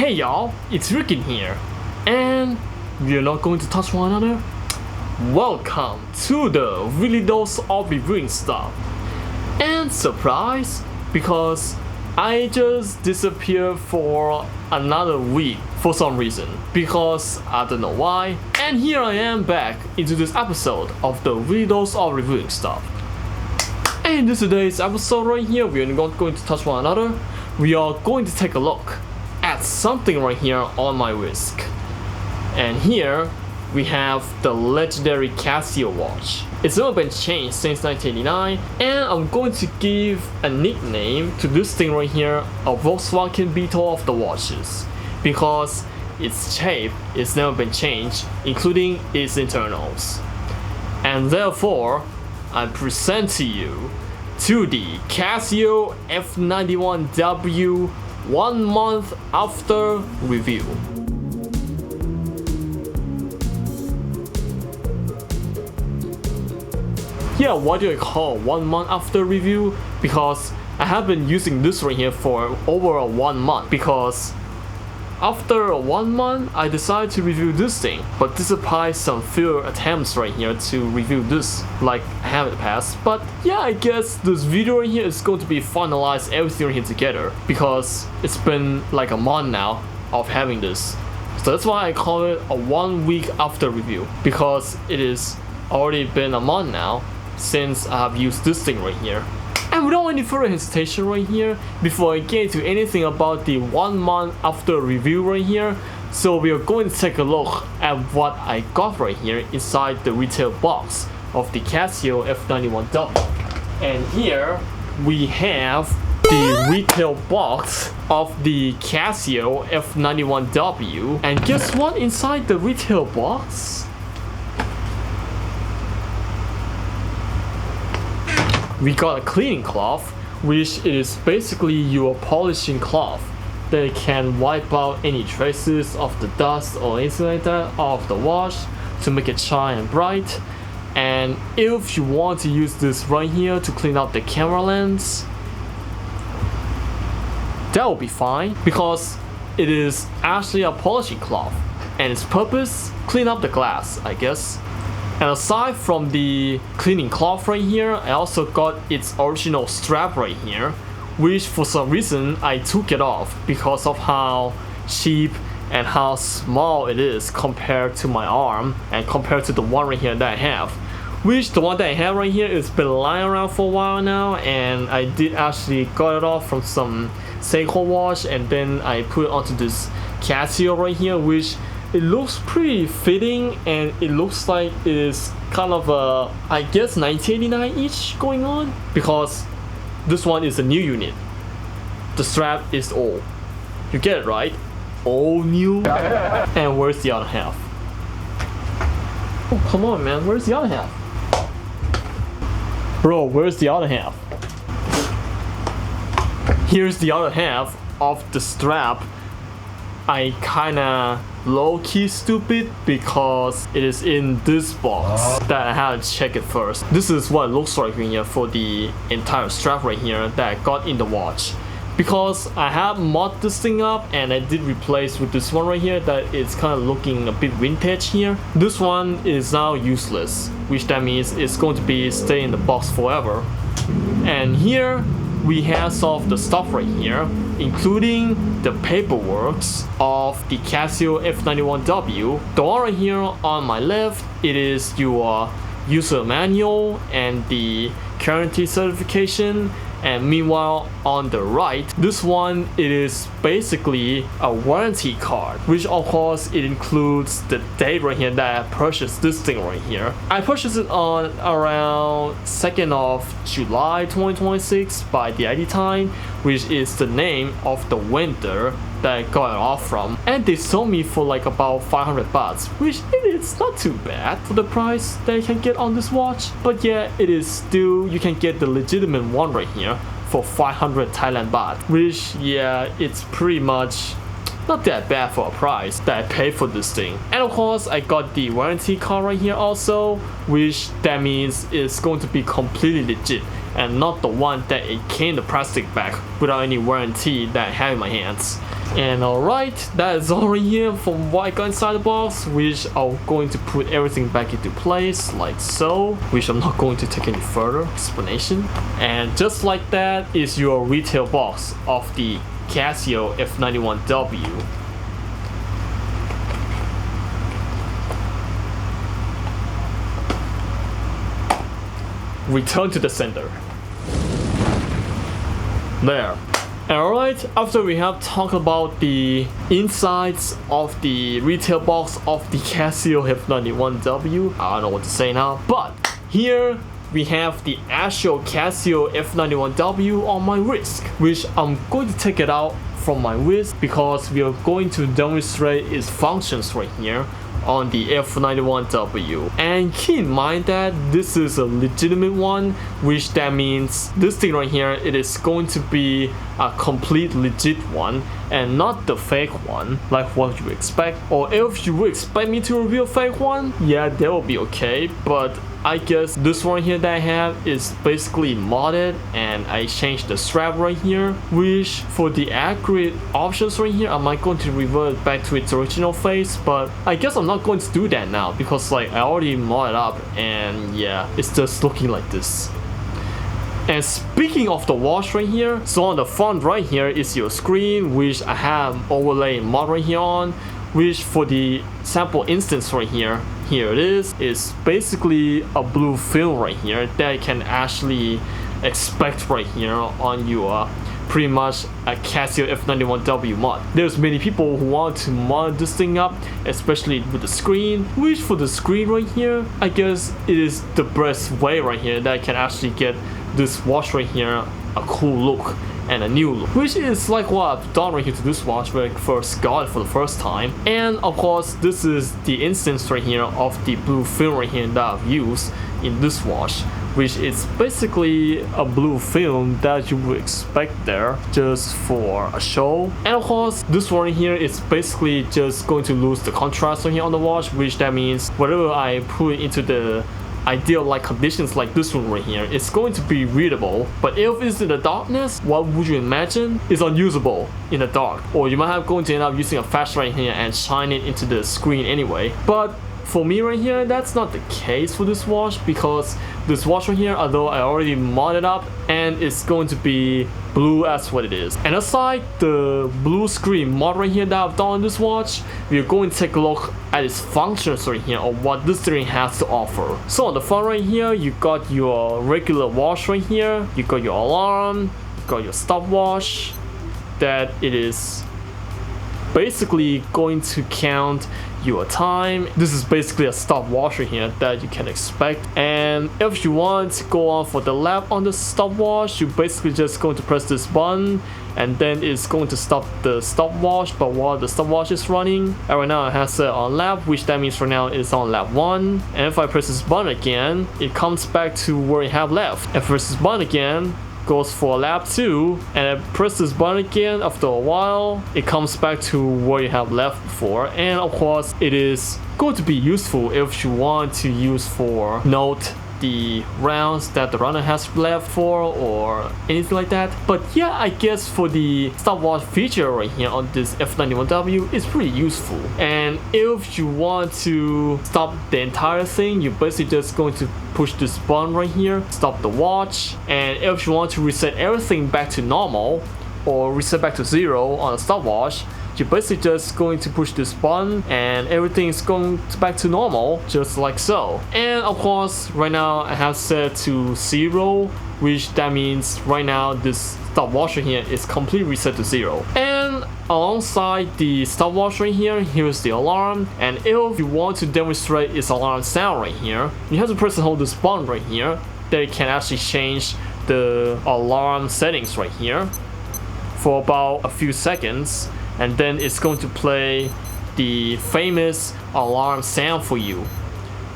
Hey y'all, it's Ryukin here, and we're not going to touch one another? Welcome to the Really Dose of Reviewing Stuff. And surprise, because I just disappeared for another week for some reason, because I don't know why, and here I am back into this episode of the Really Dose of Reviewing Stuff. And in today's episode right here, we are not going to touch one another. We are going to take a look at something right here on my wrist. And here we have the legendary Casio watch. It's never been changed since 1989, and I'm going to give a nickname to this thing right here, a Volkswagen Beetle of the watches, because its shape has never been changed, including its internals. And therefore, I present to you the Casio F-91W 1 month after review. Yeah, why do I call 1 month after review? Because I have been using this right here for over 1 month, because after 1 month, I decided to review this thing, but despite some few attempts right here to review this like I have in the past. But yeah, I guess this video right here is going to be finalize everything right here together, because it's been like a month now of having this. So that's why I call it a 1 week after review, because it is already been a month now since I have used this thing right here. And without any further hesitation right here, before I get into anything about the 1 month after review right here, so we are going to take a look at what I got right here inside the retail box of the Casio F-91W. And here we have the retail box of the Casio F-91W. And guess what inside the retail box? We got a cleaning cloth, which is basically your polishing cloth that can wipe out any traces of the dust or anything like that off the watch to make it shine and bright. And if you want to use this right here to clean out the camera lens, that will be fine, because it is actually a polishing cloth and its purpose, clean up the glass, I guess. And aside from the cleaning cloth right here, I also got its original strap right here, which for some reason I took it off because of how cheap and how small it is compared to my arm and compared to the one right here that I have. Which the one that I have right here has been lying around for a while now, and I did actually got it off from some Seiko watch, and then I put it onto this Casio right here, which it looks pretty fitting, and it looks like it is kind of a, I guess, 1989-ish going on, because this one is a new unit. The strap is old. You get it right? All new. And where's the other half? Oh, come on, man. Where's the other half? Bro, where's the other half? Here's the other half of the strap. I kinda low-key stupid because it is in this box that I had to check it first. This is what it looks like right here for the entire strap right here that I got in the watch. Because I have modded this thing up and I did replace with this one right here that is kind of looking a bit vintage here. This one is now useless, which that means it's going to be stay in the box forever. And here we have some of the stuff right here, including the paperwork of the Casio F-91W. The one right here on my left, it is your user manual and the guarantee certification. And meanwhile, on the right, this one, it is basically a warranty card, which of course it includes the date right here that I purchased this thing right here. I purchased it on around 2nd of July 2026 by the ID time, which is the name of the vendor that I got it off from. And they sold me for like about 500 bahts, which it is not too bad for the price that you can get on this watch. But yeah, it is still, you can get the legitimate one right here for 500 Thailand baht, which yeah, it's pretty much not that bad for a price that I paid for this thing. And of course, I got the warranty card right here also, which that means it's going to be completely legit and not the one that it came in the plastic bag without any warranty that I have in my hands. And alright, that is all right here from what I got inside the box, which I'm going to put everything back into place like so, which I'm not going to take any further explanation. And just like that is your retail box of the Casio F-91W. Return to the center. There. Alright, after we have talked about the insides of the retail box of the Casio F-91W, I don't know what to say now, but here we have the actual Casio F-91W on my wrist, which I'm going to take it out from my wrist because we are going to demonstrate its functions right here on the F-91W. And keep in mind that this is a legitimate one, which that means this thing right here, it is going to be a complete legit one and not the fake one like what you expect. Or if you would expect me to review a fake one, yeah, that will be okay, but I guess this one here that I have is basically modded, and I changed the strap right here, which for the accurate options right here I might going to revert back to its original face, but I guess I'm not going to do that now because like I already modded up and yeah, it's just looking like this. And speaking of the watch right here, so on the front right here is your screen, which I have overlay mod right here on, which for the sample instance right here, here it is, it's basically a blue film right here that you can actually expect right here on your pretty much a Casio F-91W mod. There's many people who want to mod this thing up, especially with the screen, which for the screen right here, I guess it is the best way right here that I can actually get this watch right here a cool look and a new look, which is like what I've done right here to this watch when I first got it for the first time. And of course, this is the instance right here of the blue film right here that I've used in this watch, which is basically a blue film that you would expect there just for a show. And of course, this one here is basically just going to lose the contrast right here on the watch, which that means whatever I put into the ideal light conditions like this one right here, it's going to be readable. But if it's in the darkness, what would you imagine? It's unusable in the dark, or you might have going to end up using a flashlight here and shine it into the screen anyway. But for me right here, that's not the case for this watch, because this watch right here, although I already modded up, and it's going to be blue as what it is. And aside the blue screen mod right here that I've done on this watch, we're going to take a look at its functions right here, or what this thing has to offer. So on the front right here, you got your regular watch right here, you got your alarm, you got your stopwatch, that it is basically going to count your time. This is basically a stopwatch right here that you can expect. And if you want to go on for the lap on the stopwatch, you basically just going to press this button, and then it's going to stop the stopwatch. But while the stopwatch is running, and right now it has set on lap, which that means right now it's on lap 1. And if I press this button again, it comes back to where you have left. If I press this button again, goes for lap 2, and I press this button again. After a while, it comes back to where you have left before. And of course, it is going to be useful if you want to use for note the rounds that the runner has left for or anything like that. But yeah, I guess for the stopwatch feature right here on this F-91W, it's pretty useful. And if you want to stop the entire thing, you're basically just going to push this button right here, stop the watch. And if you want to reset everything back to normal or reset back to 0 on a stopwatch, you're basically just going to push this button and everything is going back to normal, just like so. And of course, right now I have set to 0, which that means right now this stopwatch right here is completely reset to 0. And alongside the stopwatch right here, here's the alarm. And if you want to demonstrate its alarm sound right here, you have to press and hold this button right here, that it can actually change the alarm settings right here for about a few seconds. And then it's going to play the famous alarm sound for you,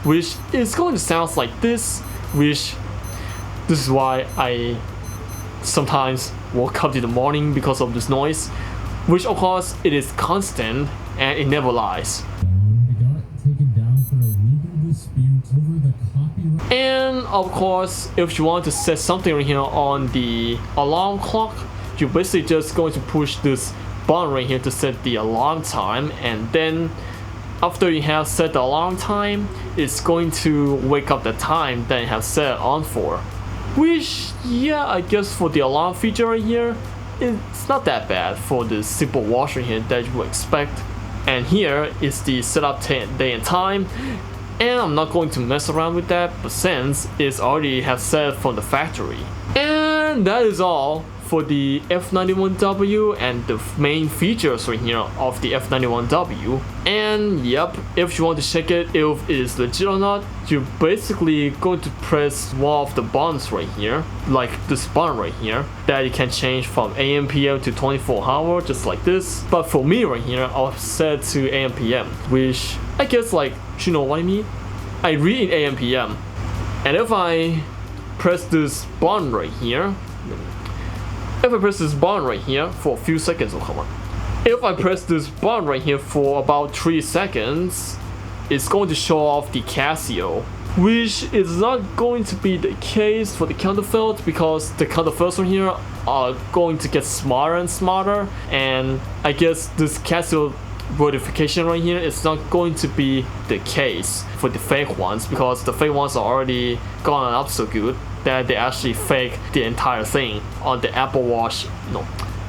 which is going to sound like this, which this is why I sometimes woke up in the morning because of this noise, which of course it is constant and it never lies. And of course, if you want to set something right here on the alarm clock, you're basically just going to push this button right here to set the alarm time, and then after you have set the alarm time, it's going to wake up the time that you have set it on for. Which, yeah, I guess for the alarm feature right here, it's not that bad for the simple watch right here that you would expect. And here is the setup day and time, and I'm not going to mess around with that, but since it's already have set from the factory. And that is all for the F-91W and the main features right here of the F-91W. And yep, if you want to check it if it is legit or not, you're basically going to press one of the buttons right here, like this button right here, that you can change from AM PM to 24-hour, just like this. But for me right here, I'll set to AM PM, which I guess, like, you know what I mean? I read in AM PM, and if I press this button right here, if I press this button right here for a few seconds, oh come on. If I press this button right here for about 3 seconds, it's going to show off the Casio, which is not going to be the case for the counterfeit, because the counterfeits right here are going to get smarter and smarter, and I guess this Casio verification right here is not going to be the case for the fake ones, because the fake ones are already gone up so good that they actually fake the entire thing on the Apple Watch, no,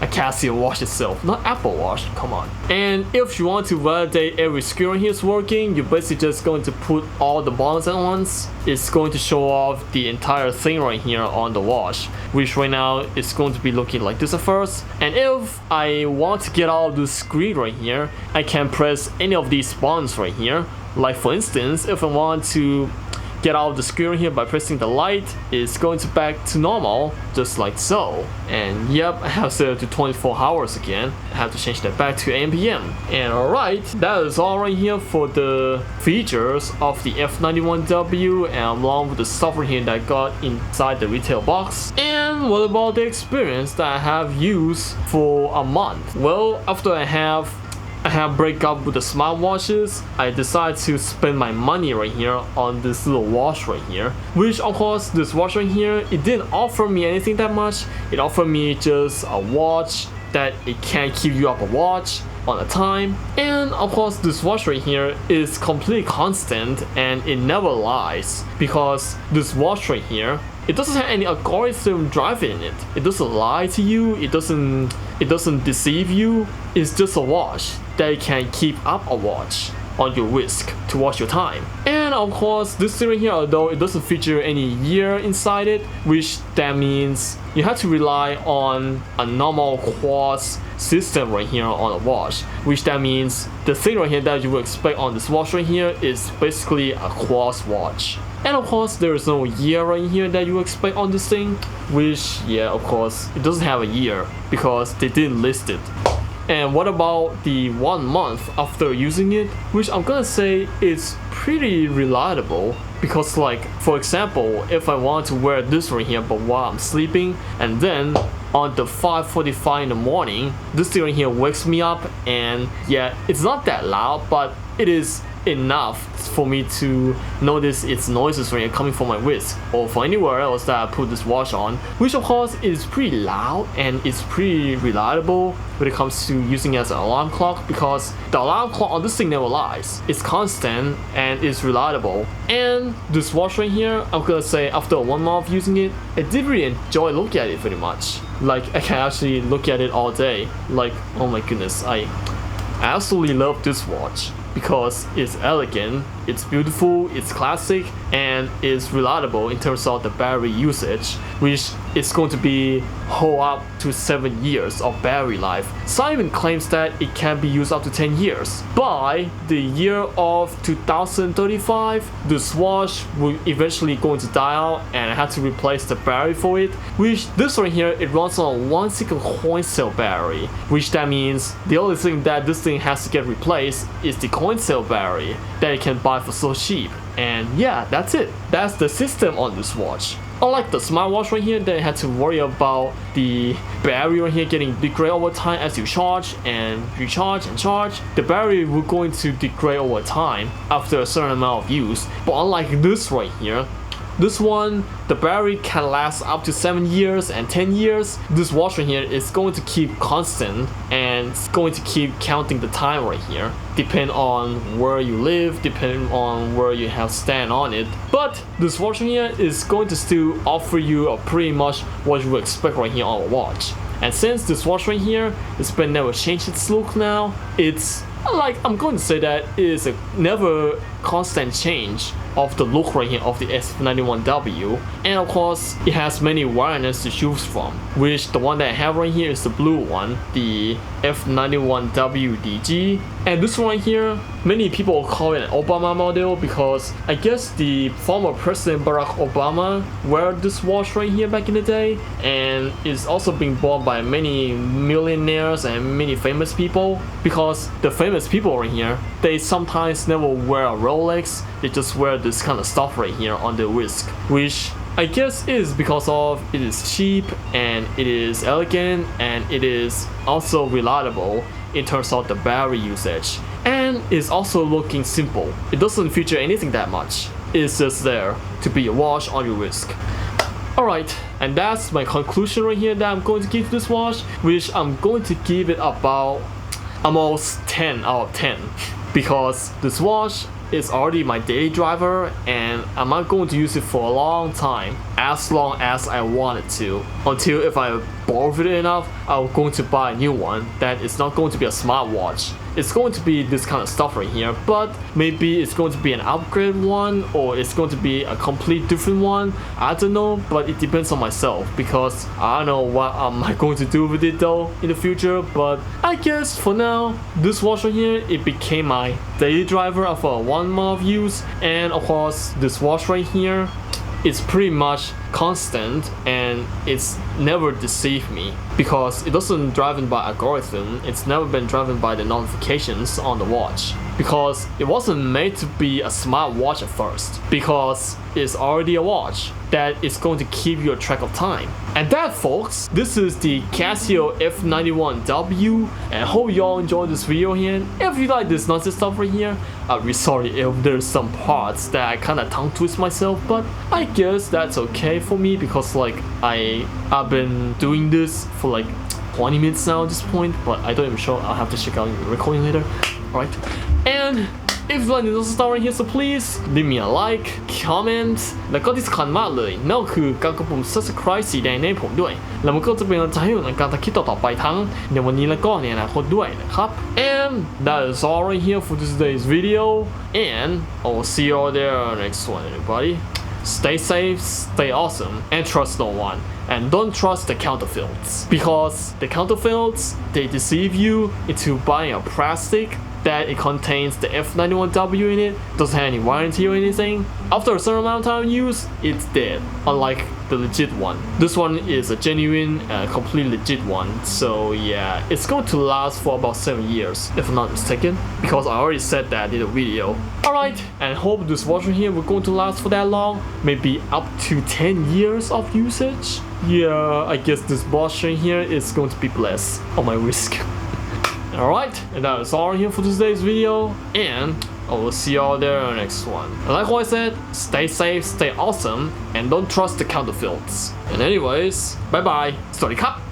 a Casio watch itself, not Apple Watch, come on. And if you want to validate every screen here is working, you're basically just going to put all the buttons at once. It's going to show off the entire thing right here on the watch, which right now is going to be looking like this at first. And if I want to get out of the screen right here, I can press any of these buttons right here. Like for instance, if I want to get out of the screen here by pressing the light, it's going to back to normal, just like so. And yep, I have set it to 24 hours again. I have to change that back to AM PM. And alright, that is all right here for the features of the F-91W, and along with the software here that I got inside the retail box. And what about the experience that I have used for a month? Well, after I have break up with the smartwatches, I decided to spend my money right here on this little watch right here, which of course this watch right here, it didn't offer me anything that much. It offered me just a watch that it can keep you up a watch on a time, and of course this watch right here is completely constant and it never lies, because this watch right here, it doesn't have any algorithm driving in it. It doesn't lie to you, it doesn't deceive you. It's just a watch that can keep up a watch on your wrist to watch your time. And of course this thing right here, although it doesn't feature any year inside it, which that means you have to rely on a normal quartz system right here on a watch, which that means the thing right here that you would expect on this watch right here is basically a quartz watch. And of course there is no year right here that you expect on this thing, which, yeah, of course it doesn't have a year because they didn't list it. And what about the 1 month after using it, which I'm gonna say is pretty reliable, because like for example, if I want to wear this right here but while I'm sleeping, and then on the 5:45 in the morning, this thing right here wakes me up, and yeah, it's not that loud, but it is enough for me to notice its noises right here coming from my wrist or from anywhere else that I put this watch on, which of course is pretty loud and it's pretty reliable when it comes to using it as an alarm clock, because the alarm clock on this thing never lies. It's constant and it's reliable. And this watch right here, I'm gonna say after 1 month using it, I did really enjoy looking at it pretty much. Like I can actually look at it all day. Like, oh my goodness, I absolutely love this watch because it's elegant, it's beautiful, it's classic, and it's reliable in terms of the battery usage, which is going to be hold up to 7 years of battery life. Some even claims that it can be used up to 10 years. By the year of 2035, this watch will eventually going to die out and I have to replace the battery for it, which this right here, it runs on a 1 single coin cell battery, which that means the only thing that this thing has to get replaced is the coin cell battery that you can buy for so cheap. And yeah, that's it. That's the system on this watch. Unlike the smartwatch right here, they had to worry about the battery right here getting degrade over time as you charge and recharge and charge. The battery will going to degrade over time after a certain amount of use. But unlike this right here, this one, the battery can last up to 7 years and 10 years. This watch right here is going to keep constant and it's going to keep counting the time right here. Depend on where you live, depending on where you have stand on it. But this watch right here is going to still offer you a pretty much what you would expect right here on a watch. And since this watch right here has been never changed its look now, it's like, I'm going to say that it is a never constant change of the look right here of the F-91W. And of course, it has many variants to choose from, which the one that I have right here is the blue one, the F-91W DG. And this one right here, many people call it an Obama model because I guess the former President Barack Obama wore this watch right here back in the day, and it's also being bought by many millionaires and many famous people, because the famous people right here, they sometimes never wear a Rolex, they just wear this kind of stuff right here on their wrist, which I guess is because of it is cheap and it is elegant and it is also reliable in terms of the battery usage, and it's also looking simple. It doesn't feature anything that much. It's just there to be a watch on your wrist. Alright, and that's my conclusion right here that I'm going to give this watch, which I'm going to give it about almost 10 out of 10, because this watch is already my daily driver and I'm not going to use it for a long time, as long as I want it to, until if I bored with it enough, I'm going to buy a new one that is not going to be a smartwatch. It's going to be this kind of stuff right here, but maybe it's going to be an upgrade one or it's going to be a complete different one. I don't know, but it depends on myself, because I don't know what am I going to do with it though in the future. But I guess for now, this watch right here, it became my daily driver after 1 month of use. And of course, this watch right here, it's pretty much constant and it's never deceived me, because it doesn't driven by algorithm. It's never been driven by the notifications on the watch, because it wasn't made to be a smart watch at first, because it's already a watch that is going to keep you a track of time. And that, folks, this is the Casio F-91W, and I hope y'all enjoyed this video here. And if you like this nonsense stuff right here, I'm really sorry if there's some parts that I kind of tongue twist myself, but I guess that's okay for me, because like I've been doing this for like 20 minutes now at this point, but I don't even show. I'll have to check out the recording later. Alright, and if you like this story here, so please leave me a like, comment แล้วก็ที่สำคัญมากเลยนั่นคือการกดปุ่ม subscribe สีแดงให้ผมด้วยแล้วมันก็จะเป็นกำลังใจให้ผมในการทำคลิปต่อๆไปทั้งในวันนี้แล้วก็ในอนาคตด้วยนะครับ and that is all right here for today's video, and I will see you all there next one, everybody. Stay safe, stay awesome, and trust no one. And don't trust the counterfeits, because the counterfeits, they deceive you into buying a plastic that it contains the F-91W in it, doesn't have any warranty or anything. After a certain amount of time use, it's dead, unlike the legit one. This one is a genuine, completely legit one, so yeah, it's going to last for about 7 years, if I'm not mistaken, because I already said that in a video. Alright, and hope this watch right here will going to last for that long, maybe up to 10 years of usage. Yeah, I guess this watch right here is going to be blessed on my wrist. Alright, and that is all here for today's video, and I will see y'all there in the next one. And like what I said, stay safe, stay awesome, and don't trust the counterfeits. And anyways, bye bye. สวัสดีครับ